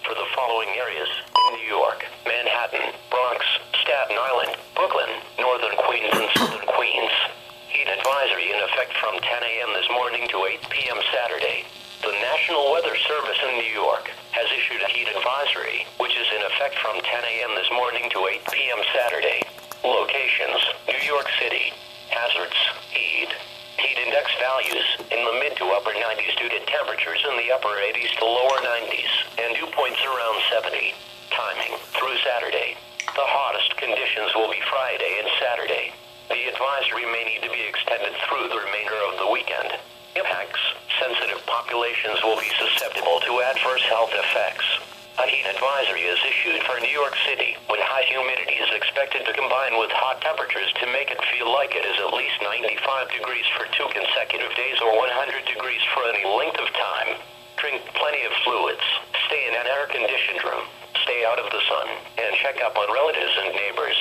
for the following areas in New York: Manhattan, Bronx, Staten Island, Brooklyn, Northern Queens, and Southern Queens. Heat advisory in effect from 10 a.m. this morning to 8 p.m. Saturday. The National Weather Service in New York has issued a heat advisory, which is in effect from 10 a.m. this morning to 8 p.m. Saturday. Locations: New York City. Hazards: heat. Heat index values in the mid to upper 90s due to temperatures in the upper 80s to lower 90s, and dew points around 70. Timing: through Saturday. The hottest conditions will be Friday and Saturday. The advisory may need to be extended through the remainder of the weekend. Impacts: sensitive populations will be susceptible to adverse health effects. A heat advisory is issued for New York City when high humidity is expected to combine with hot temperatures to make it feel like it is at least 95 degrees for 2 consecutive days or 100 degrees for any length of time. Drink plenty of fluids. Stay in an air-conditioned room. Stay out of the sun. And check up on relatives and neighbors.